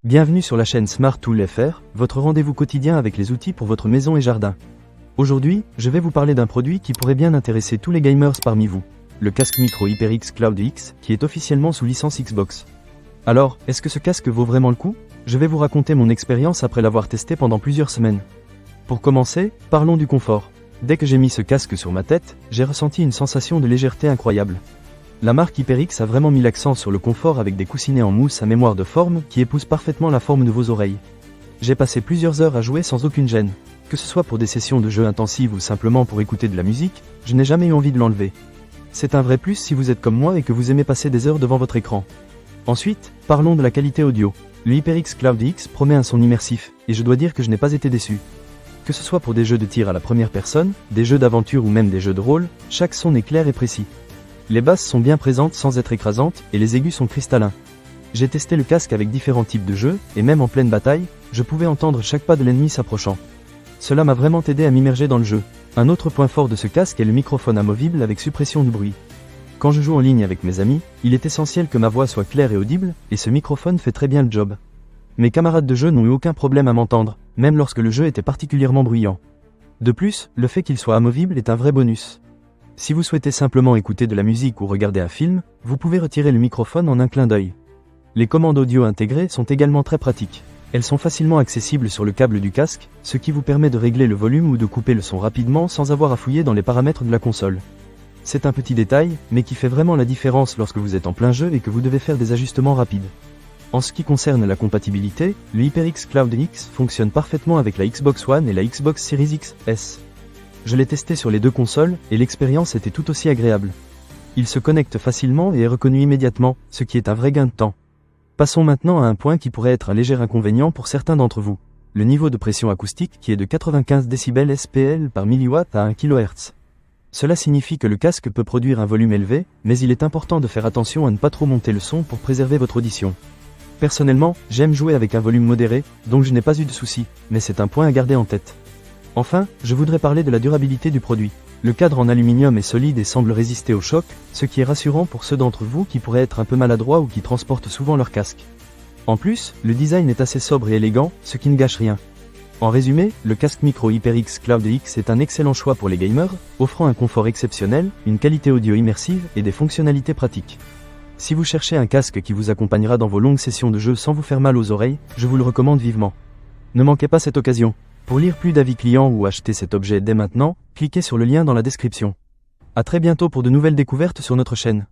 Bienvenue sur la chaîne Smart Tool FR, votre rendez-vous quotidien avec les outils pour votre maison et jardin. Aujourd'hui, je vais vous parler d'un produit qui pourrait bien intéresser tous les gamers parmi vous, le casque micro HyperX Cloud X, qui est officiellement sous licence Xbox. Alors, est-ce que ce casque vaut vraiment le coup? Je vais vous raconter mon expérience après l'avoir testé pendant plusieurs semaines. Pour commencer, parlons du confort. Dès que j'ai mis ce casque sur ma tête, j'ai ressenti une sensation de légèreté incroyable. La marque HyperX a vraiment mis l'accent sur le confort avec des coussinets en mousse à mémoire de forme qui épousent parfaitement la forme de vos oreilles. J'ai passé plusieurs heures à jouer sans aucune gêne. Que ce soit pour des sessions de jeu intensives ou simplement pour écouter de la musique, je n'ai jamais eu envie de l'enlever. C'est un vrai plus si vous êtes comme moi et que vous aimez passer des heures devant votre écran. Ensuite, parlons de la qualité audio. Le HyperX Cloud X promet un son immersif, et je dois dire que je n'ai pas été déçu. Que ce soit pour des jeux de tir à la première personne, des jeux d'aventure ou même des jeux de rôle, chaque son est clair et précis. Les basses sont bien présentes sans être écrasantes, et les aigus sont cristallins. J'ai testé le casque avec différents types de jeux, et même en pleine bataille, je pouvais entendre chaque pas de l'ennemi s'approchant. Cela m'a vraiment aidé à m'immerger dans le jeu. Un autre point fort de ce casque est le microphone amovible avec suppression du bruit. Quand je joue en ligne avec mes amis, il est essentiel que ma voix soit claire et audible, et ce microphone fait très bien le job. Mes camarades de jeu n'ont eu aucun problème à m'entendre, même lorsque le jeu était particulièrement bruyant. De plus, le fait qu'il soit amovible est un vrai bonus. Si vous souhaitez simplement écouter de la musique ou regarder un film, vous pouvez retirer le microphone en un clin d'œil. Les commandes audio intégrées sont également très pratiques. Elles sont facilement accessibles sur le câble du casque, ce qui vous permet de régler le volume ou de couper le son rapidement sans avoir à fouiller dans les paramètres de la console. C'est un petit détail, mais qui fait vraiment la différence lorsque vous êtes en plein jeu et que vous devez faire des ajustements rapides. En ce qui concerne la compatibilité, le HyperX Cloud X fonctionne parfaitement avec la Xbox One et la Xbox Series X, S. Je l'ai testé sur les deux consoles, et l'expérience était tout aussi agréable. Il se connecte facilement et est reconnu immédiatement, ce qui est un vrai gain de temps. Passons maintenant à un point qui pourrait être un léger inconvénient pour certains d'entre vous. Le niveau de pression acoustique qui est de 95 décibels SPL par milliwatt à 1 kHz. Cela signifie que le casque peut produire un volume élevé, mais il est important de faire attention à ne pas trop monter le son pour préserver votre audition. Personnellement, j'aime jouer avec un volume modéré, donc je n'ai pas eu de soucis, mais c'est un point à garder en tête. Enfin, je voudrais parler de la durabilité du produit. Le cadre en aluminium est solide et semble résister au choc, ce qui est rassurant pour ceux d'entre vous qui pourraient être un peu maladroits ou qui transportent souvent leur casque. En plus, le design est assez sobre et élégant, ce qui ne gâche rien. En résumé, le casque micro HyperX Cloud X est un excellent choix pour les gamers, offrant un confort exceptionnel, une qualité audio immersive et des fonctionnalités pratiques. Si vous cherchez un casque qui vous accompagnera dans vos longues sessions de jeu sans vous faire mal aux oreilles, je vous le recommande vivement. Ne manquez pas cette occasion. Pour lire plus d'avis clients ou acheter cet objet dès maintenant, cliquez sur le lien dans la description. À très bientôt pour de nouvelles découvertes sur notre chaîne.